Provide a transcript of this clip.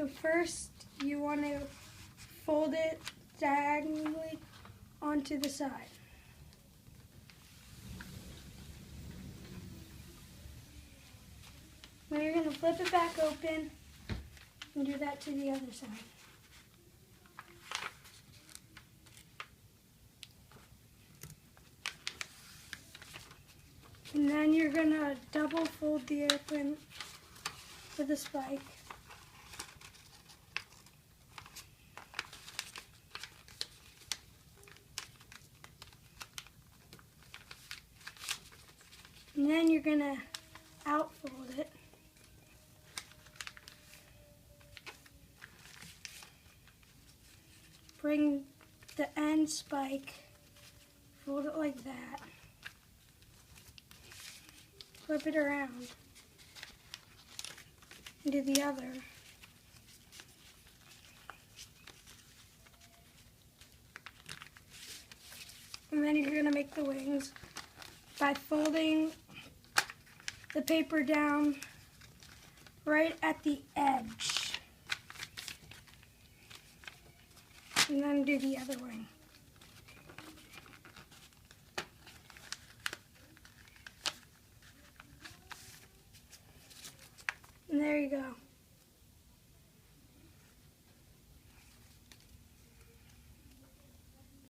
So first you want to fold it diagonally onto the side. Now you're going to flip it back open and do that to the other side. And then you're going to double fold the airplane with a spike. And then you're going to outfold it. Bring the end spike, fold it like that. Flip it around and do the other. And then you're going to make the wings by folding the paper down right at the edge. And then do the other wing. And there you go.